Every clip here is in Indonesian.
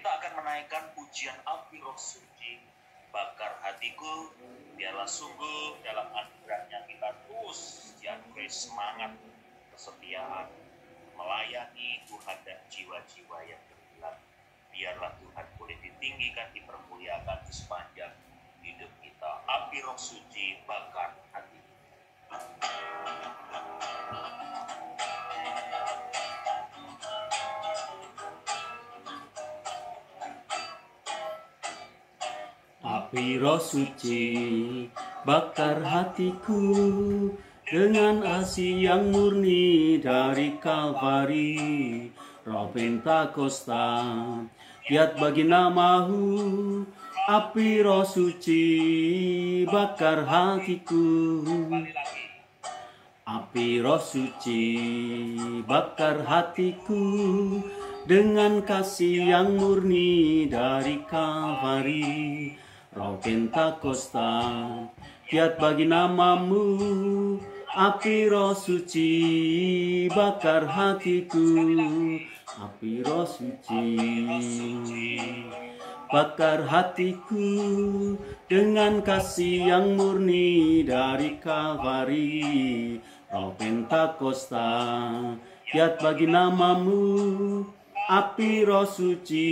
kita akan menaikkan pujian api roh suci. Bakar hatiku, biarlah sungguh dalam anugerahnya kita terus dianugerahi semangat, kesetiaan, melayani Tuhan dan jiwa-jiwa yang terhilang. Biarlah Tuhan boleh ditinggikan, dipermuliakan di sepanjang hidup kita. Api roh suci bakar hati. Api roh suci bakar hatiku dengan asih yang murni dari Kalvari. Roh Pentakosta, giat bagi namamu. Api roh suci bakar hatiku. Api roh suci bakar hatiku dengan kasih yang murni dari Kalvari. Roh Pentakosta, giat bagi namamu. Api roh suci bakar hatiku. Api roh suci bakar hatiku dengan kasih yang murni dari Kalvari. Roh Pentakosta, giat bagi namamu. Api roh suci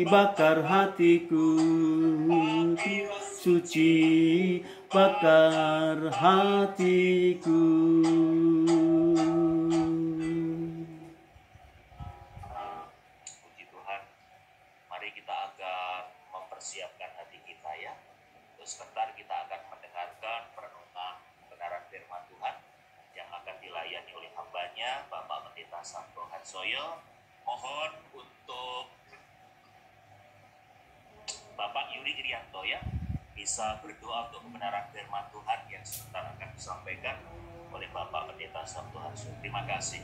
bakar hatiku. Suci bakar hatiku. Puji Tuhan. Mari kita akan mempersiapkan hati kita ya. Terus sebentar kita akan mendengarkan perenungan kebenaran firman Tuhan yang akan dilayani oleh hambanya Bapak Pendeta Santo Hansoyo. Mohon untuk Bapak Yuri Irianto ya bisa berdoa untuk kebenaran firman Tuhan yang sebentar akan disampaikan oleh Bapak Pendeta Santo Hansoyo. Terima kasih.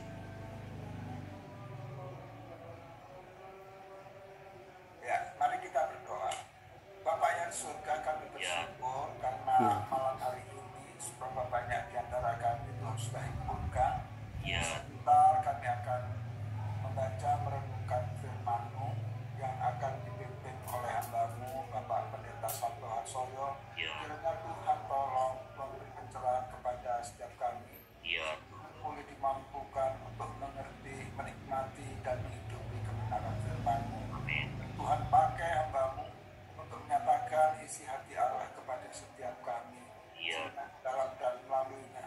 Ya, mari kita berdoa. Bapak yang surga, kami bersyukur karena malam hari ini seberapa banyak di antara kami Tuhan sudah himpunkan. Sebentar kami akan membaca merenungkan firman-Mu yang akan dipimpin oleh hamba-Mu Bapak Pendeta Santo Hansoyo. Kiranya Tuhan tolong memberi pencerahan kepada setiap kami. Boleh dimampukan untuk mengerti, menikmati dan mehidupi kebenaran firman-Mu. Tuhan pakai hamba-Mu untuk menyatakan isi hati Allah kepada setiap kami. Dalam dan melaluinya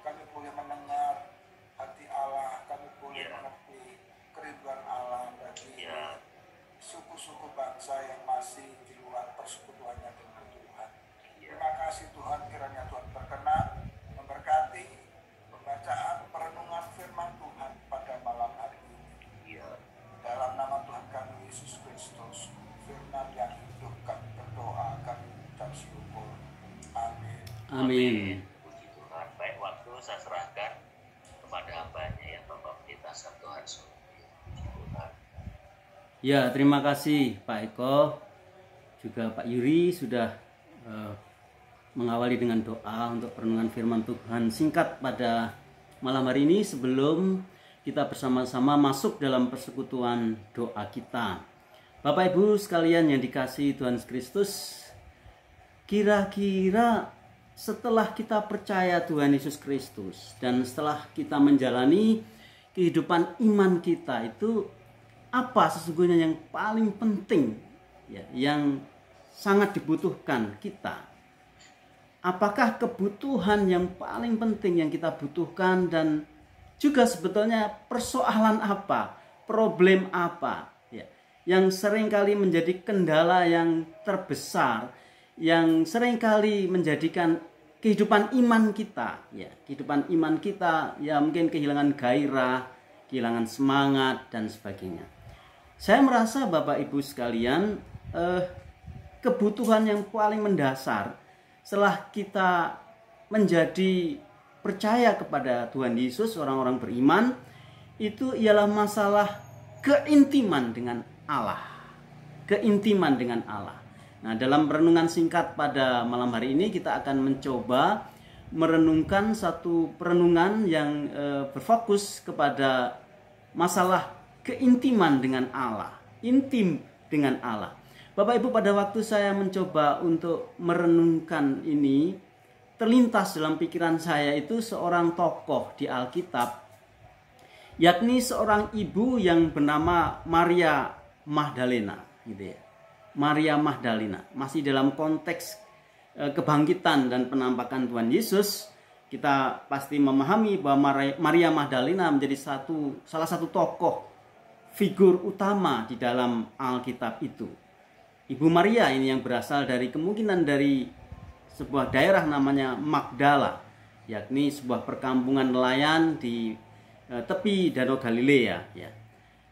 kami boleh mendengar hati Allah, kami boleh mengerti kerinduan Allah bagi suku-suku bangsa yang masih di luar persekutuannya dengan Tuhan. Terima kasih Tuhan, kiranya Tuhan berkenan memberkati pembacaan perenungan firman Tuhan pada malam hari ini. Dalam nama Tuhan kami Yesus Kristus, firman yang hidup, kami berdoa, kami ucap syukur. Amin. Amin. Puji Tuhan. Baik, waktu saya serahkan kepada hambanya ya Bapak Pendeta Santo Hansoyo. Puji Tuhan. Ya, terima kasih Pak Eko, juga Pak Yuri sudah mengawali dengan doa untuk perenungan firman Tuhan singkat pada malam hari ini sebelum kita bersama-sama masuk dalam persekutuan doa kita. Bapak Ibu sekalian yang dikasihi Tuhan Kristus, kira-kira setelah kita percaya Tuhan Yesus Kristus dan setelah kita menjalani kehidupan iman kita itu, apa sesungguhnya yang paling penting ya, yang sangat dibutuhkan kita? Apakah kebutuhan yang paling penting yang kita butuhkan, dan juga sebetulnya persoalan apa, problem apa ya, yang seringkali menjadi kendala yang terbesar, yang seringkali menjadikan kehidupan iman kita ya, kehidupan iman kita ya mungkin kehilangan gairah, kehilangan semangat dan sebagainya. Saya merasa Bapak Ibu sekalian, kebutuhan yang paling mendasar setelah kita menjadi percaya kepada Tuhan Yesus, orang-orang beriman, itu ialah masalah keintiman dengan Allah. Keintiman dengan Allah. Nah, dalam renungan singkat pada malam hari ini kita akan mencoba merenungkan satu perenungan yang berfokus kepada masalah keintiman dengan Allah. intim dengan Allah. Bapak Ibu, pada waktu saya mencoba untuk merenungkan ini, terlintas dalam pikiran saya itu seorang tokoh di Alkitab, yakni seorang ibu yang bernama Maria Magdalena, gitu ya. Maria Magdalena, masih dalam konteks kebangkitan dan penampakan Tuhan Yesus. Kita pasti memahami bahwa Maria Magdalena menjadi salah satu tokoh figur utama di dalam Alkitab itu. Ibu Maria ini yang berasal dari kemungkinan dari sebuah daerah namanya Magdala, yakni sebuah perkampungan nelayan di tepi Danau Galilea, ya.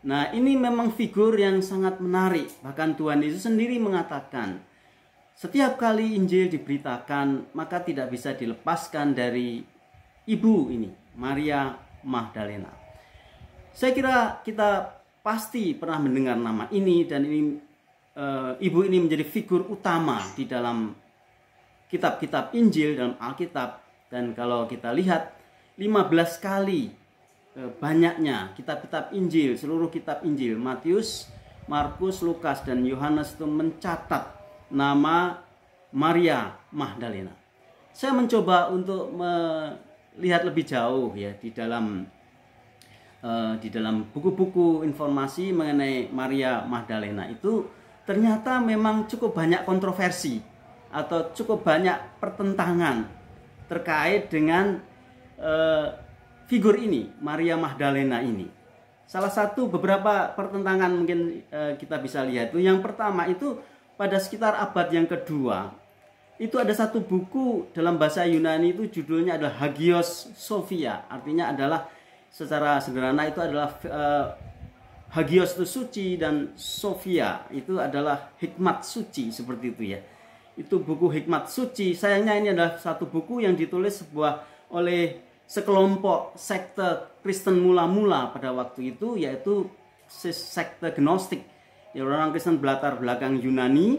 Nah, ini memang figur yang sangat menarik. Bahkan Tuhan Yesus sendiri mengatakan, setiap kali Injil diberitakan, maka tidak bisa dilepaskan dari ibu ini, Maria Magdalena. Saya kira kita pasti pernah mendengar nama ini, dan ini ibu ini menjadi figur utama di dalam kitab-kitab Injil dalam Alkitab. Dan kalau kita lihat 15 kali banyaknya kitab-kitab Injil, seluruh kitab Injil, Matius, Markus, Lukas, dan Yohanes itu mencatat nama Maria Magdalena. Saya mencoba untuk melihat lebih jauh ya di dalam buku-buku informasi mengenai Maria Magdalena itu, ternyata memang cukup banyak kontroversi atau cukup banyak pertentangan terkait dengan figur ini, Maria Magdalena ini. Salah satu beberapa pertentangan mungkin kita bisa lihat itu, yang pertama itu pada sekitar abad yang kedua, itu ada satu buku dalam bahasa Yunani itu judulnya adalah Hagios Sophia. Artinya adalah, secara sederhana itu adalah Hagios itu suci dan Sophia itu adalah hikmat suci, seperti itu ya. Itu buku hikmat suci. Sayangnya ini adalah satu buku yang ditulis oleh sekelompok sekte Kristen mula-mula pada waktu itu, yaitu sekte Gnostik. Ya, orang Kristen berlatar belakang Yunani,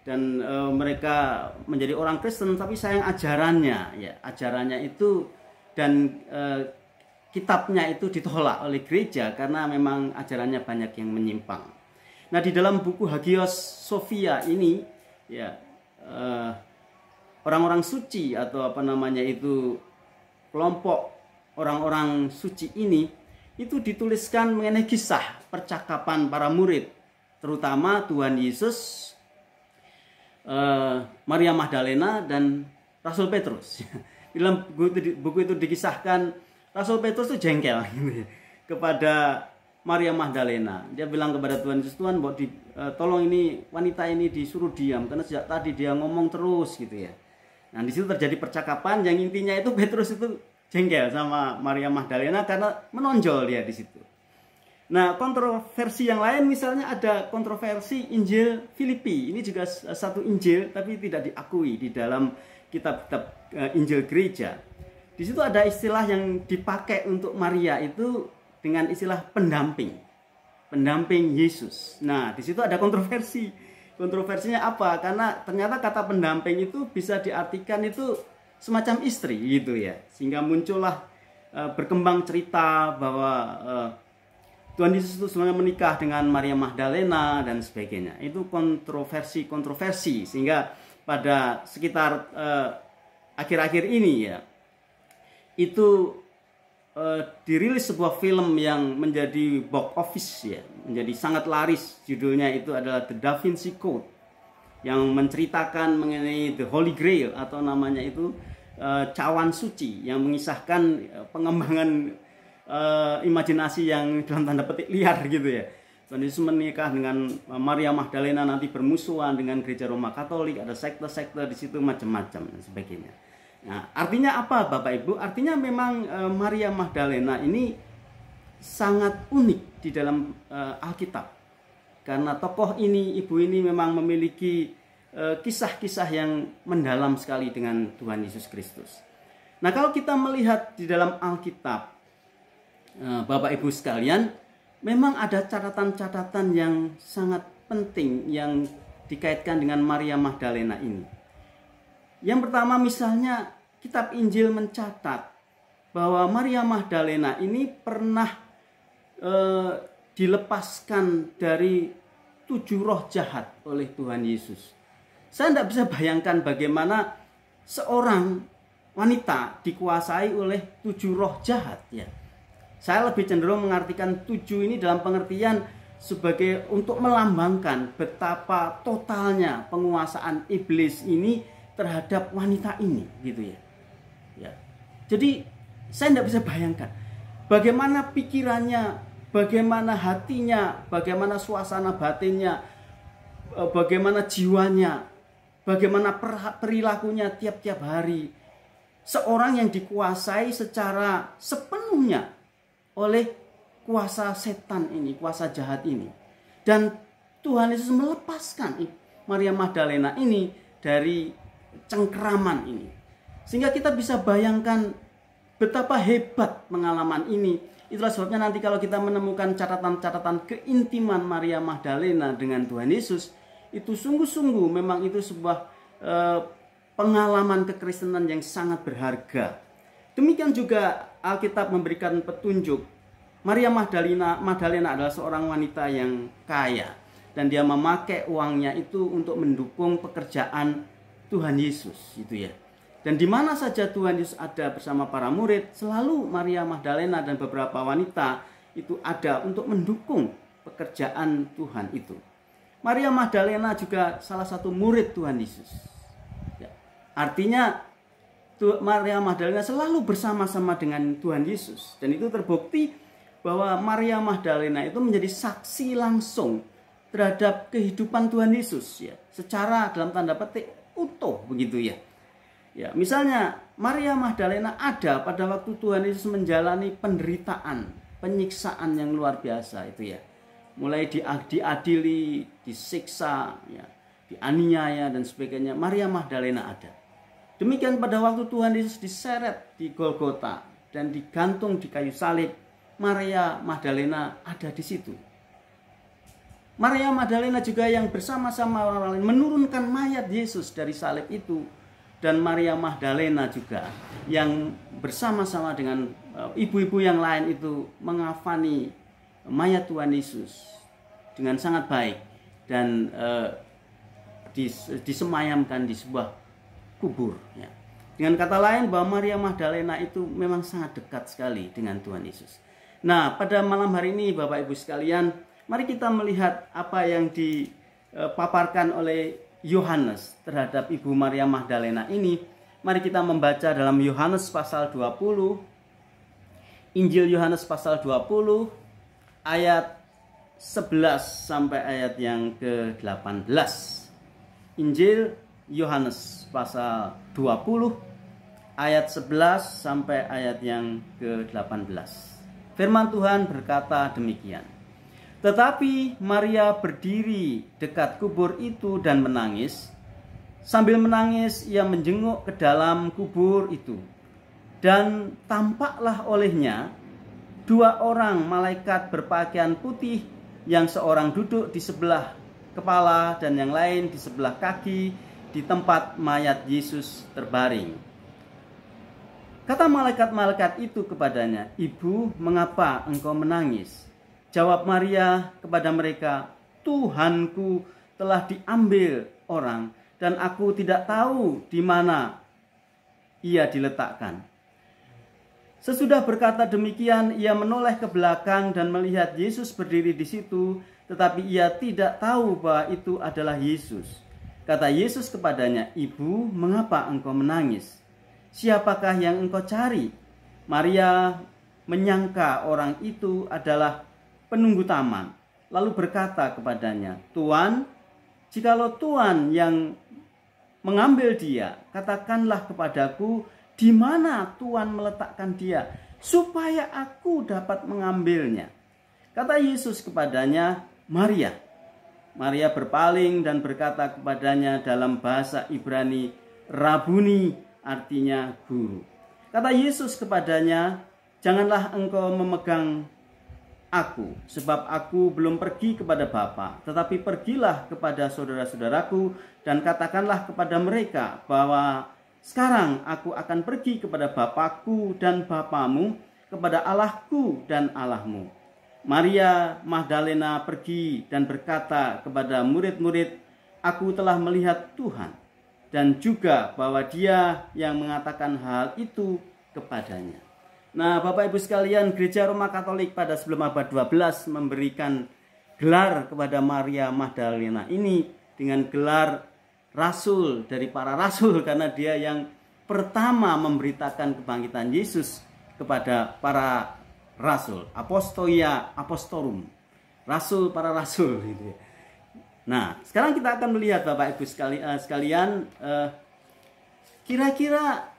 dan mereka menjadi orang Kristen, tapi sayang ajarannya itu dan kitabnya itu ditolak oleh gereja karena memang ajarannya banyak yang menyimpang. Nah, di dalam buku Hagios Sophia ini ya, orang-orang suci atau kelompok orang-orang suci ini itu dituliskan mengenai kisah percakapan para murid, terutama Tuhan Yesus, Maria Magdalena, dan Rasul Petrus. Di dalam buku itu dikisahkan Rasul Petrus itu jengkel kepada Maria Magdalena. Dia bilang kepada Tuhan Yesus, Tuhan, tolong ini wanita ini disuruh diam karena sejak tadi dia ngomong terus gitu ya. Nah, di situ terjadi percakapan yang intinya itu Petrus itu jengkel sama Maria Magdalena karena menonjol dia di situ. Nah, kontroversi yang lain misalnya ada kontroversi Injil Filipi. Ini juga satu Injil tapi tidak diakui di dalam kitab-kitab Injil gereja. Di situ ada istilah yang dipakai untuk Maria itu dengan istilah pendamping Yesus. Nah, di situ ada kontroversi. Kontroversinya apa? Karena ternyata kata pendamping itu bisa diartikan itu semacam istri gitu ya. Sehingga muncullah berkembang cerita bahwa Tuhan Yesus itu sebenarnya menikah dengan Maria Magdalena dan sebagainya. Itu kontroversi sehingga pada sekitar akhir-akhir ini ya, itu dirilis sebuah film yang menjadi box office ya, menjadi sangat laris. Judulnya itu adalah The Da Vinci Code, yang menceritakan mengenai The Holy Grail atau namanya itu cawan suci, yang mengisahkan pengembangan imajinasi yang dalam tanda petik liar gitu ya. Tuhan Yesus menikah dengan Maria Magdalena, nanti bermusuhan dengan gereja Roma Katolik, ada sekte-sekte di situ macam-macam dan sebagainya. Nah, artinya apa Bapak Ibu? Artinya memang Maria Magdalena ini sangat unik di dalam Alkitab. Karena tokoh ini, ibu ini memang memiliki kisah-kisah yang mendalam sekali dengan Tuhan Yesus Kristus. Nah, kalau kita melihat di dalam Alkitab, Bapak Ibu sekalian, memang ada catatan-catatan yang sangat penting yang dikaitkan dengan Maria Magdalena ini. Yang pertama misalnya kitab Injil mencatat bahwa Maria Magdalena ini pernah dilepaskan dari 7 roh jahat oleh Tuhan Yesus. Saya tidak bisa bayangkan bagaimana seorang wanita dikuasai oleh 7 roh jahat ya. Saya lebih cenderung mengartikan 7 ini dalam pengertian sebagai untuk melambangkan betapa totalnya penguasaan iblis ini terhadap wanita ini gitu ya. Ya. Jadi saya tidak bisa bayangkan bagaimana pikirannya, bagaimana hatinya, bagaimana suasana batinnya, bagaimana jiwanya, bagaimana perilakunya tiap-tiap hari. Seorang yang dikuasai secara sepenuhnya oleh kuasa setan ini, kuasa jahat ini. Dan Tuhan Yesus melepaskan Maria Magdalena ini dari cengkeraman ini. Sehingga kita bisa bayangkan betapa hebat pengalaman ini. Itulah sebabnya nanti kalau kita menemukan catatan-catatan keintiman Maria Magdalena dengan Tuhan Yesus, itu sungguh-sungguh memang itu sebuah pengalaman kekristenan yang sangat berharga. Demikian juga Alkitab memberikan petunjuk. Maria Magdalena adalah seorang wanita yang kaya. Dan dia memakai uangnya itu untuk mendukung pekerjaan Tuhan Yesus. Itu ya. Dan di mana saja Tuhan Yesus ada bersama para murid, selalu Maria Magdalena dan beberapa wanita itu ada untuk mendukung pekerjaan Tuhan itu. Maria Magdalena juga salah satu murid Tuhan Yesus. Ya. Artinya Maria Magdalena selalu bersama-sama dengan Tuhan Yesus. Dan itu terbukti bahwa Maria Magdalena itu menjadi saksi langsung terhadap kehidupan Tuhan Yesus ya, secara dalam tanda petik utuh begitu ya. Ya, misalnya Maria Magdalena ada pada waktu Tuhan Yesus menjalani penderitaan, penyiksaan yang luar biasa itu ya. Mulai diadili, disiksa, ya, dianiaya dan sebagainya. Maria Magdalena ada. Demikian pada waktu Tuhan Yesus diseret di Golgota dan digantung di kayu salib, Maria Magdalena ada di situ. Maria Magdalena juga yang bersama-sama orang lain menurunkan mayat Yesus dari salib itu. Dan Maria Magdalena juga yang bersama-sama dengan ibu-ibu yang lain itu mengafani mayat Tuhan Yesus dengan sangat baik. Dan disemayamkan di sebuah kubur. Ya. Dengan kata lain bahwa Maria Magdalena itu memang sangat dekat sekali dengan Tuhan Yesus. Nah, pada malam hari ini Bapak Ibu sekalian, mari kita melihat apa yang dipaparkan oleh Yohanes terhadap Ibu Maria Magdalena ini. Mari kita membaca dalam Yohanes pasal 20. Injil Yohanes pasal 20 ayat 11 sampai ayat yang ke-18. Injil Yohanes pasal 20 ayat 11 sampai ayat yang ke-18. Firman Tuhan berkata demikian. Tetapi Maria berdiri dekat kubur itu dan menangis. Sambil menangis ia menjenguk ke dalam kubur itu. Dan tampaklah olehnya 2 orang malaikat berpakaian putih, yang seorang duduk di sebelah kepala dan yang lain di sebelah kaki di tempat mayat Yesus terbaring. Kata malaikat-malaikat itu kepadanya, "Ibu, mengapa engkau menangis?" Jawab Maria kepada mereka, "Tuhanku telah diambil orang dan aku tidak tahu di mana ia diletakkan." Sesudah berkata demikian, ia menoleh ke belakang dan melihat Yesus berdiri di situ, tetapi ia tidak tahu bahwa itu adalah Yesus. Kata Yesus kepadanya, "Ibu, mengapa engkau menangis? Siapakah yang engkau cari?" Maria menyangka orang itu adalah penunggu taman, lalu berkata kepadanya, "Tuan, jikalau Tuan yang mengambil dia, katakanlah kepadaku di mana Tuan meletakkan dia, supaya aku dapat mengambilnya." Kata Yesus kepadanya, "Maria." Maria berpaling dan berkata kepadanya dalam bahasa Ibrani, "Rabuni," artinya guru. Kata Yesus kepadanya, "Janganlah engkau memegang aku, sebab aku belum pergi kepada Bapa, tetapi pergilah kepada saudara-saudaraku dan katakanlah kepada mereka bahwa sekarang aku akan pergi kepada Bapakku dan Bapamu, kepada Allahku dan Allahmu." Maria Magdalena pergi dan berkata kepada murid-murid, "Aku telah melihat Tuhan," dan juga bahwa dia yang mengatakan hal itu kepadanya. Nah, Bapak Ibu sekalian, Gereja Roma Katolik pada sebelum abad 12 memberikan gelar kepada Maria Magdalena ini dengan gelar rasul dari para rasul, karena dia yang pertama memberitakan kebangkitan Yesus kepada para rasul, apostolia apostorum, rasul para rasul gitu. Nah, sekarang kita akan melihat Bapak Ibu sekalian, kira-kira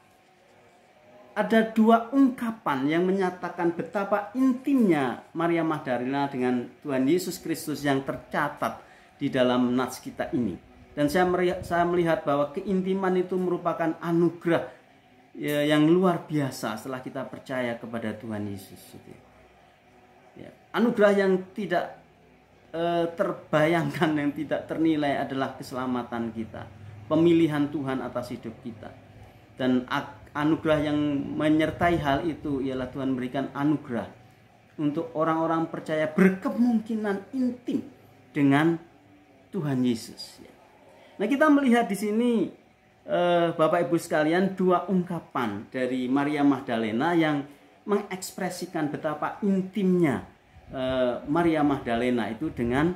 ada dua ungkapan yang menyatakan betapa intimnya Maria Magdalena dengan Tuhan Yesus Kristus yang tercatat di dalam nats kita ini. Dan saya melihat bahwa keintiman itu merupakan anugerah yang luar biasa setelah kita percaya kepada Tuhan Yesus. Ya, anugerah yang tidak terbayangkan, yang tidak ternilai adalah keselamatan kita, pemilihan Tuhan atas hidup kita. Dan anugerah yang menyertai hal itu ialah Tuhan berikan anugerah untuk orang-orang percaya berkemungkinan intim dengan Tuhan Yesus. Nah, kita melihat di sini Bapak Ibu sekalian, dua ungkapan dari Maria Magdalena yang mengekspresikan betapa intimnya Maria Magdalena itu dengan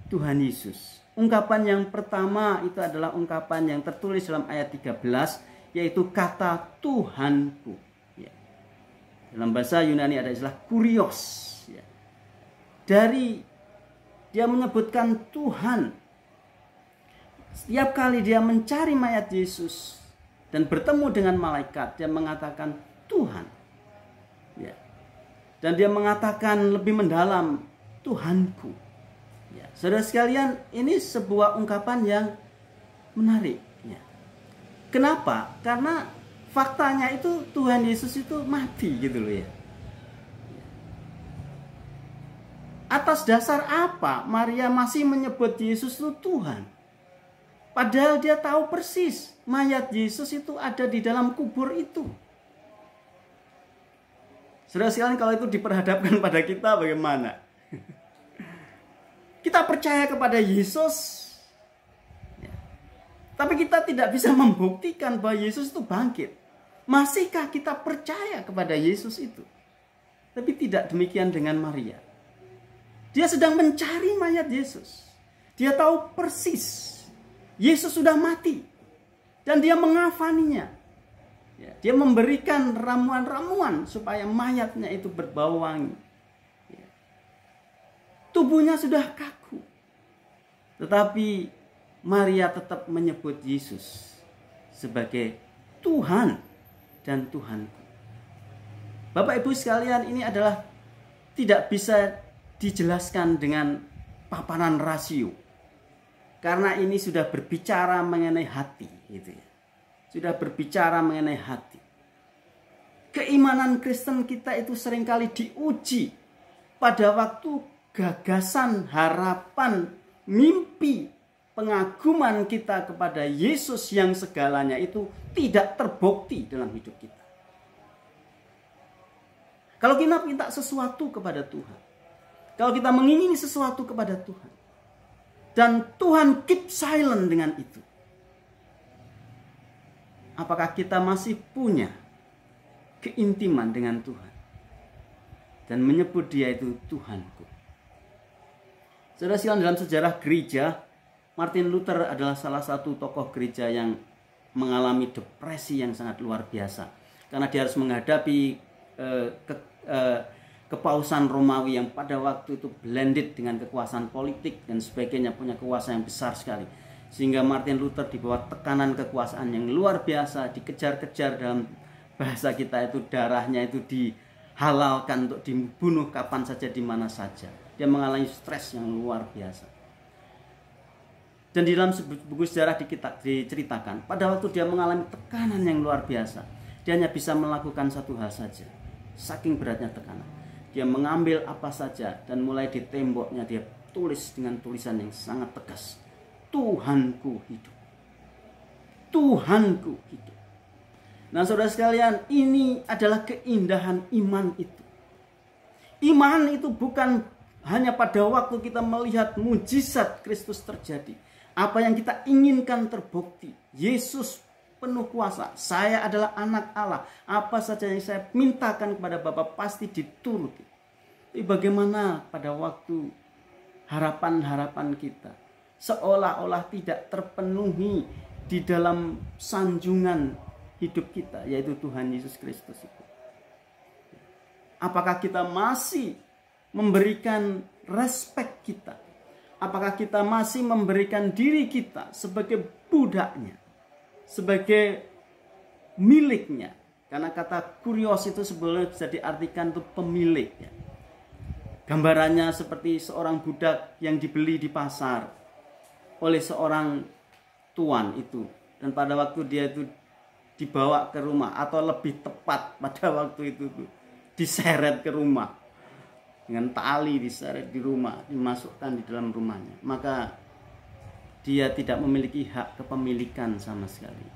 Tuhan Yesus. Ungkapan yang pertama itu adalah ungkapan yang tertulis dalam ayat 13, yaitu kata Tuhanku. Ya. Dalam bahasa Yunani ada istilah kurios. Ya. Dari dia menyebutkan Tuhan. Setiap kali dia mencari mayat Yesus dan bertemu dengan malaikat, dia mengatakan Tuhan. Ya. Dan dia mengatakan lebih mendalam, Tuhanku. Ya. Saudara sekalian, ini sebuah ungkapan yang menarik. Ya. Kenapa? Karena faktanya itu Tuhan Yesus itu mati gitu loh ya. Atas dasar apa Maria masih menyebut Yesus itu Tuhan? Padahal dia tahu persis mayat Yesus itu ada di dalam kubur itu. Saudara sekalian, kalau itu diperhadapkan pada kita bagaimana? Kita percaya kepada Yesus, ya. Tapi kita tidak bisa membuktikan bahwa Yesus itu bangkit. Masihkah kita percaya kepada Yesus itu? Tapi tidak demikian dengan Maria. Dia sedang mencari mayat Yesus. Dia tahu persis Yesus sudah mati dan dia mengafaninya. Ya, dia memberikan ramuan-ramuan supaya mayatnya itu berbau wangi. Ya. Tubuhnya sudah kaku, tetapi Maria tetap menyebut Yesus sebagai Tuhan dan Tuhanku. Bapak Ibu sekalian, ini adalah tidak bisa dijelaskan dengan paparan rasio. Karena ini sudah berbicara mengenai hati, gitu ya. Sudah berbicara mengenai hati. Keimanan Kristen kita itu seringkali diuji pada waktu gagasan, harapan, mimpi, pengaguman kita kepada Yesus yang segalanya itu tidak terbukti dalam hidup kita. Kalau kita minta sesuatu kepada Tuhan, kalau kita mengingini sesuatu kepada Tuhan, dan Tuhan keep silent dengan itu, apakah kita masih punya keintiman dengan Tuhan dan menyebut dia itu Tuhanku? Saudara sekalian, dalam sejarah gereja, Martin Luther adalah salah satu tokoh gereja yang mengalami depresi yang sangat luar biasa, karena dia harus menghadapi kepausan Romawi yang pada waktu itu blended dengan kekuasaan politik dan sebagainya, punya kuasa yang besar sekali. Sehingga Martin Luther di bawah tekanan kekuasaan yang luar biasa, dikejar-kejar, dalam bahasa kita itu darahnya itu dihalalkan untuk dibunuh kapan saja, di mana saja. Dia mengalami stres yang luar biasa. Dan di dalam buku sejarah diceritakan, pada waktu dia mengalami tekanan yang luar biasa, dia hanya bisa melakukan satu hal saja. Saking beratnya tekanan, dia mengambil apa saja dan mulai di temboknya dia tulis dengan tulisan yang sangat tegas, Tuhanku hidup. Tuhanku hidup. Nah, saudara sekalian, ini adalah keindahan iman itu. Iman itu bukan Hanya pada waktu kita melihat mujizat Kristus terjadi, apa yang kita inginkan terbukti. Yesus penuh kuasa, saya adalah anak Allah, apa saja yang saya mintakan kepada Bapa pasti dituruti. Tapi bagaimana pada waktu harapan-harapan kita seolah-olah tidak terpenuhi di dalam sanjungan hidup kita, yaitu Tuhan Yesus Kristus itu. Apakah kita masih memberikan respek kita? Apakah kita masih memberikan diri kita sebagai budaknya, sebagai miliknya? Karena kata kurios itu sebenarnya bisa diartikan itu pemilik. Ya. Gambarannya seperti seorang budak yang dibeli di pasar oleh seorang tuan itu. Dan pada waktu dia itu dibawa ke rumah, atau lebih tepat pada waktu itu diseret ke rumah. Dengan tali diseret di rumah, dimasukkan di dalam rumahnya. Maka dia tidak memiliki hak kepemilikan sama sekali.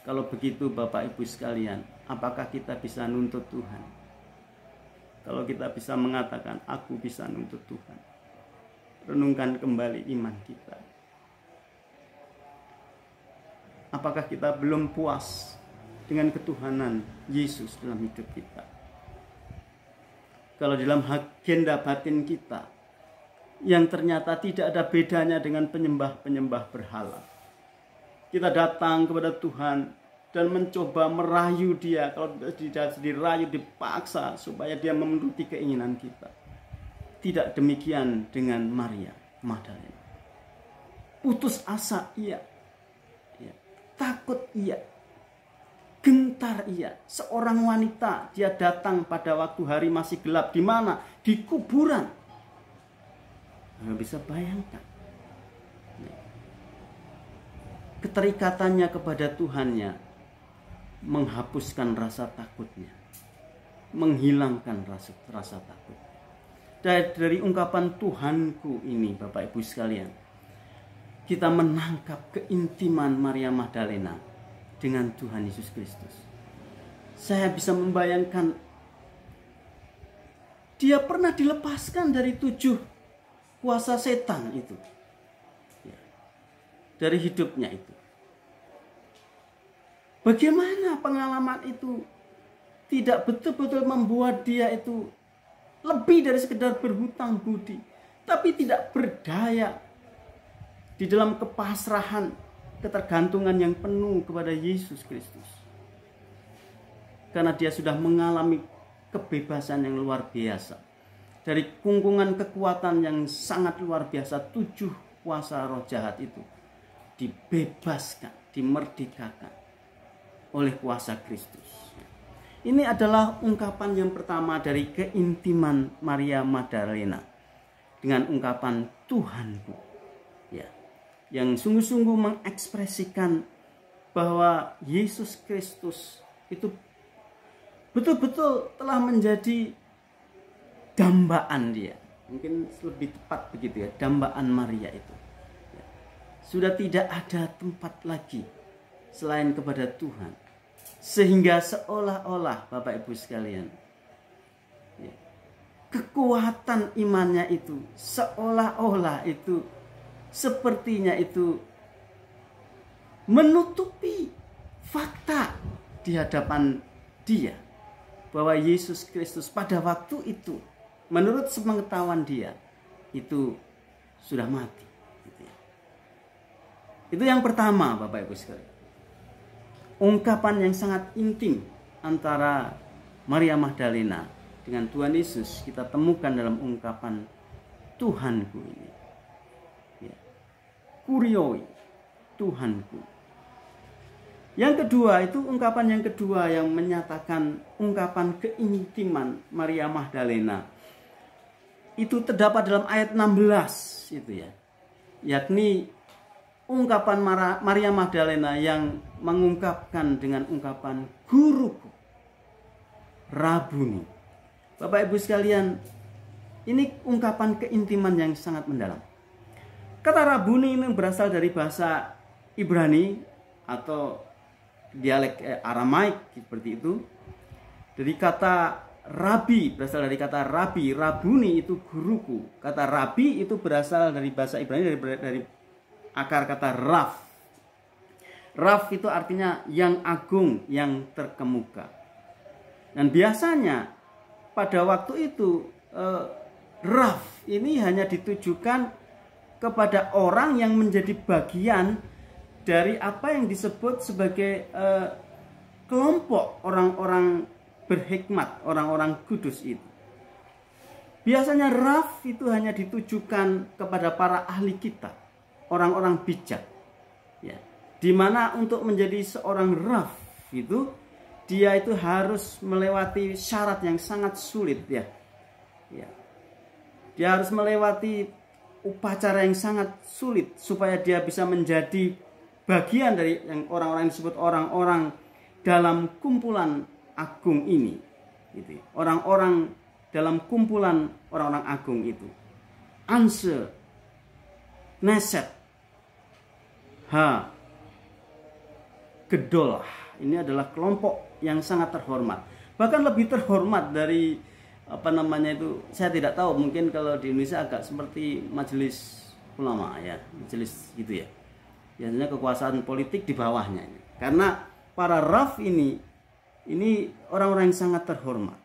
Kalau begitu Bapak Ibu sekalian, apakah kita bisa nuntut Tuhan? Kalau kita bisa mengatakan, aku bisa nuntut Tuhan. Renungkan kembali iman kita. Apakah kita belum puas dengan ketuhanan Yesus dalam hidup kita? Kalau dalam agenda batin kita yang ternyata tidak ada bedanya dengan penyembah-penyembah berhala, kita datang kepada Tuhan dan mencoba merayu dia. Kalau tidak dirayu, dipaksa supaya dia memenuhi keinginan kita. Tidak demikian dengan Maria Magdalena. Putus asa iya, takut iya, gentar iya. Seorang wanita, dia datang pada waktu hari masih gelap. Di mana? Di kuburan. Anda bisa bayangkan keterikatannya kepada Tuhannya menghapuskan rasa takutnya, menghilangkan rasa takut. Dari ungkapan Tuhanku ini, Bapak Ibu sekalian, kita menangkap keintiman Maria Magdalena dengan Tuhan Yesus Kristus. Saya bisa membayangkan dia pernah dilepaskan dari 7 kuasa setan itu, dari hidupnya itu. Bagaimana pengalaman itu tidak betul-betul membuat dia itu lebih dari sekedar berhutang budi, tapi tidak berdaya di dalam kepasrahan, ketergantungan yang penuh kepada Yesus Kristus. Karena dia sudah mengalami kebebasan yang luar biasa. Dari kungkungan kekuatan yang sangat luar biasa, 7 kuasa roh jahat itu dibebaskan, dimerdekakan oleh kuasa Kristus. Ini adalah ungkapan yang pertama dari keintiman Maria Magdalena dengan ungkapan Tuhanku. Ya, yang sungguh-sungguh mengekspresikan bahwa Yesus Kristus itu betul-betul telah menjadi dambaan dia. Mungkin lebih tepat begitu ya, dambaan Maria itu. Ya. Sudah tidak ada tempat lagi selain kepada Tuhan. Sehingga seolah-olah Bapak Ibu sekalian, ya, kekuatan imannya itu seolah-olah itu sepertinya itu menutupi fakta di hadapan dia, bahwa Yesus Kristus pada waktu itu menurut sepengetahuan dia itu sudah mati. Itu yang pertama Bapak Ibu sekalian. Ungkapan yang sangat intim antara Maria Magdalena dengan Tuhan Yesus kita temukan dalam ungkapan Tuhanku ini. Ya. Kurioi, Tuhanku. Yang kedua itu ungkapan yang kedua yang menyatakan ungkapan keintiman Maria Magdalena. Itu terdapat dalam ayat 16 itu ya. Yakni ungkapan Maria Magdalena yang mengungkapkan dengan ungkapan guruku, Rabuni. Bapak Ibu sekalian, ini ungkapan keintiman yang sangat mendalam. Kata Rabuni ini berasal dari bahasa Ibrani atau dialek Aramaik seperti itu. Dari kata rabi berasal dari kata rabi, rabuni itu guruku. Kata rabi itu berasal dari bahasa Ibrani dari akar kata raf. Raf itu artinya yang agung, yang terkemuka. Dan biasanya pada waktu itu raf ini hanya ditujukan kepada orang yang menjadi bagian dari apa yang disebut sebagai kelompok orang-orang berhikmat, orang-orang kudus itu. Biasanya raf itu hanya ditujukan kepada para ahli kitab, orang-orang bijak. Ya. Di mana untuk menjadi seorang raf itu dia itu harus melewati syarat yang sangat sulit ya. Ya. Dia harus melewati upacara yang sangat sulit supaya dia bisa menjadi bagian dari yang orang-orang disebut orang-orang dalam kumpulan agung ini. Gitu. Orang-orang dalam kumpulan orang-orang agung itu. Anse, Neset, Gedolah. Ini adalah kelompok yang sangat terhormat. Bahkan lebih terhormat dari saya tidak tahu, mungkin kalau di Indonesia agak seperti majelis ulama ya, majelis gitu ya. Biasanya kekuasaan politik di bawahnya ini. Karena para raf ini orang-orang yang sangat terhormat.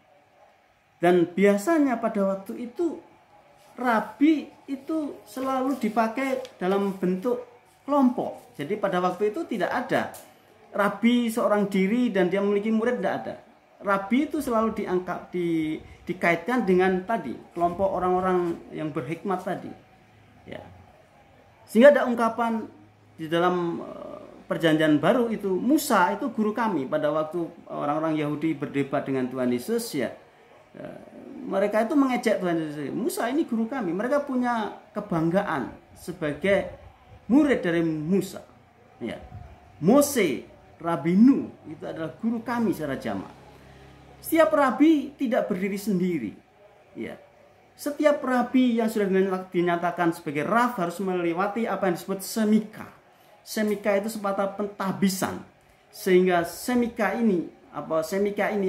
Dan biasanya pada waktu itu rabi itu selalu dipakai dalam bentuk kelompok. Jadi pada waktu itu tidak ada rabi seorang diri dan dia memiliki murid, tidak ada. Rabi itu selalu dikaitkan dengan tadi kelompok orang-orang yang berhikmat tadi. Ya. Sehingga ada ungkapan di dalam Perjanjian Baru itu, Musa itu guru kami. Pada waktu orang-orang Yahudi berdebat dengan Tuhan Yesus ya, mereka itu mengejek Tuhan Yesus. Musa ini guru kami. Mereka punya kebanggaan sebagai murid dari Musa. Ya. Mose, Rabinu itu adalah guru kami secara jamaah. Setiap rabi tidak berdiri sendiri. Ya. Setiap rabi yang sudah dinyatakan sebagai raf harus melewati apa yang disebut semika. Semika itu sepatah pentabisan. Sehingga semika ini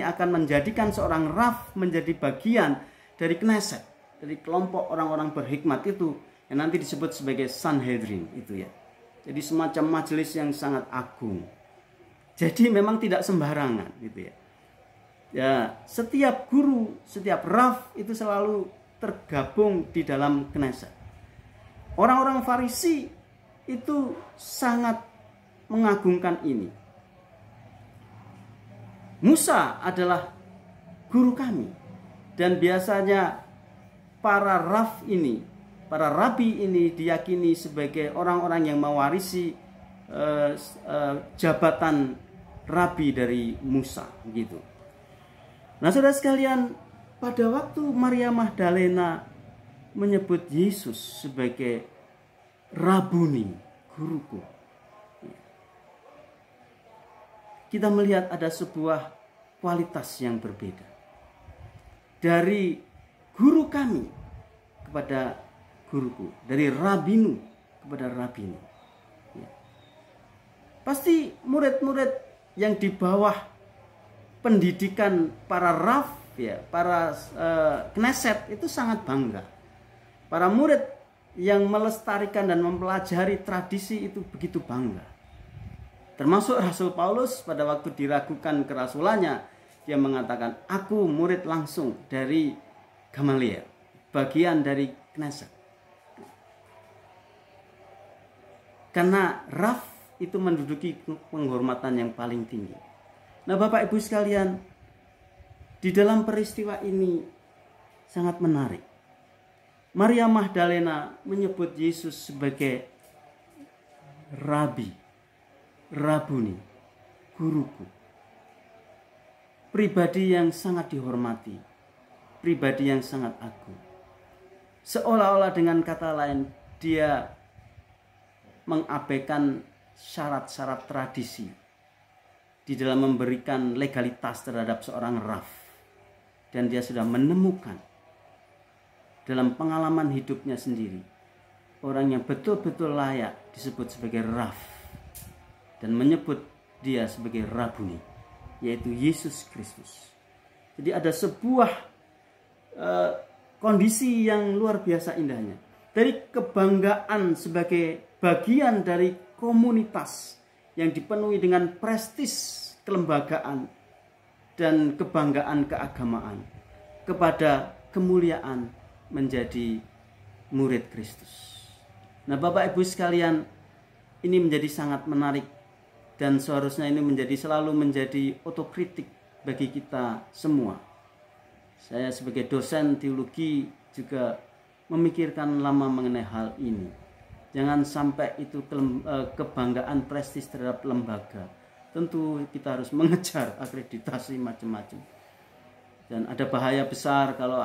akan menjadikan seorang raf menjadi bagian dari Knesset, dari kelompok orang-orang berhikmat itu yang nanti disebut sebagai Sanhedrin itu ya. Jadi semacam majelis yang sangat agung. Jadi memang tidak sembarangan gitu ya. Ya, setiap guru, setiap raf itu selalu tergabung di dalam Knesset. Orang-orang Farisi itu sangat mengagungkan ini. Musa adalah guru kami. Dan biasanya para raf ini, para rabi ini diyakini sebagai orang-orang yang mewarisi jabatan rabi dari Musa gitu. Nah, saudara sekalian, pada waktu Maria Magdalena menyebut Yesus sebagai Rabuni, guruku, kita melihat ada sebuah kualitas yang berbeda. Dari guru kami kepada guruku, dari rabinu kepada rabini. Ya. Pasti murid-murid yang di bawah pendidikan para raf, ya, para Knesset itu sangat bangga. Para murid yang melestarikan dan mempelajari tradisi itu begitu bangga. Termasuk Rasul Paulus pada waktu diragukan kerasulannya, dia mengatakan, aku murid langsung dari Gamaliel, bagian dari Knesset. Karena raf itu menduduki penghormatan yang paling tinggi. Nah, Bapak Ibu sekalian, di dalam peristiwa ini sangat menarik. Maria Magdalena menyebut Yesus sebagai Rabi, Rabuni, guruku. Pribadi yang sangat dihormati, pribadi yang sangat agung. Seolah-olah dengan kata lain, dia mengabaikan syarat-syarat tradisi di dalam memberikan legalitas terhadap seorang raf. Dan dia sudah menemukan dalam pengalaman hidupnya sendiri orang yang betul-betul layak disebut sebagai raf, dan menyebut dia sebagai Rabuni, yaitu Yesus Kristus. Jadi ada sebuah kondisi yang luar biasa indahnya. Dari kebanggaan sebagai bagian dari komunitas yang dipenuhi dengan prestis kelembagaan dan kebanggaan keagamaan, kepada kemuliaan menjadi murid Kristus. Nah, Bapak Ibu sekalian, ini menjadi sangat menarik dan seharusnya ini selalu menjadi otokritik bagi kita semua. Saya sebagai dosen teologi juga memikirkan lama mengenai hal ini. Jangan sampai itu kebanggaan prestis terhadap lembaga. Tentu kita harus mengejar akreditasi macam-macam. Dan ada bahaya besar kalau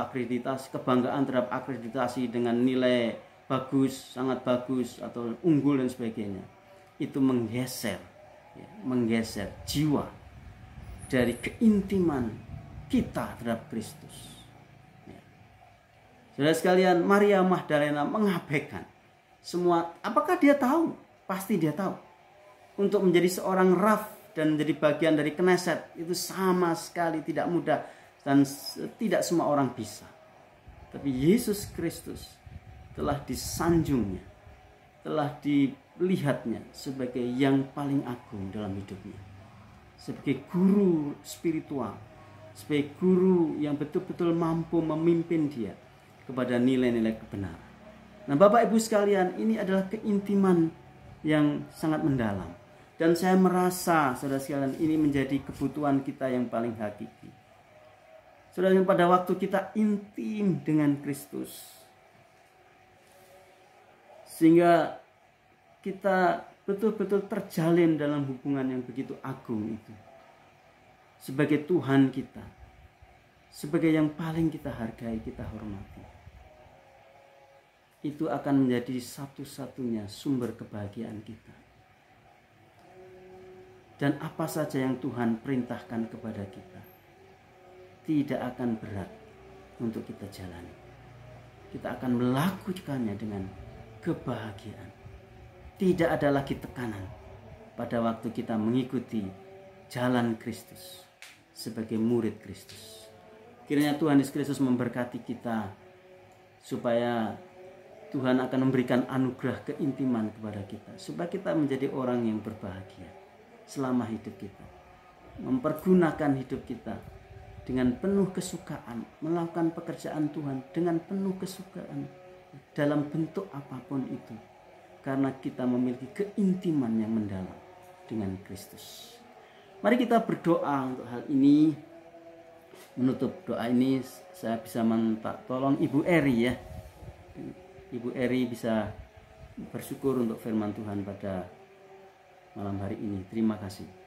kebanggaan terhadap akreditasi dengan nilai bagus, sangat bagus atau unggul dan sebagainya. Itu menggeser jiwa dari keintiman kita terhadap Kristus. Saudara sekalian, Maria Magdalena mengabaikan semua. Apakah dia tahu? Pasti dia tahu. Untuk menjadi seorang raf dan menjadi bagian dari Kneset itu sama sekali tidak mudah dan tidak semua orang bisa. Tapi Yesus Kristus telah disanjungnya, telah dilihatnya sebagai yang paling agung dalam hidupnya. Sebagai guru spiritual, sebagai guru yang betul-betul mampu memimpin dia kepada nilai-nilai kebenaran. Nah, Bapak Ibu sekalian, ini adalah keintiman yang sangat mendalam. Dan saya merasa, saudara sekalian, ini menjadi kebutuhan kita yang paling hakiki. Saudara, pada waktu kita intim dengan Kristus, sehingga kita betul-betul terjalin dalam hubungan yang begitu agung itu. Sebagai Tuhan kita, sebagai yang paling kita hargai, kita hormati. Itu akan menjadi satu-satunya sumber kebahagiaan kita. Dan apa saja yang Tuhan perintahkan kepada kita tidak akan berat untuk kita jalani. Kita akan melakukannya dengan kebahagiaan. Tidak ada lagi tekanan pada waktu kita mengikuti jalan Kristus sebagai murid Kristus. Kiranya Tuhan Yesus Kristus memberkati kita supaya Tuhan akan memberikan anugerah keintiman kepada kita supaya kita menjadi orang yang berbahagia selama hidup kita. Mempergunakan hidup kita dengan penuh kesukaan, melakukan pekerjaan Tuhan dengan penuh kesukaan dalam bentuk apapun itu, karena kita memiliki keintiman yang mendalam dengan Kristus. Mari kita berdoa untuk hal ini. Menutup doa ini saya bisa minta tolong Ibu Eri ya. Ibu Eri bisa bersyukur untuk firman Tuhan pada malam hari ini. Terima kasih.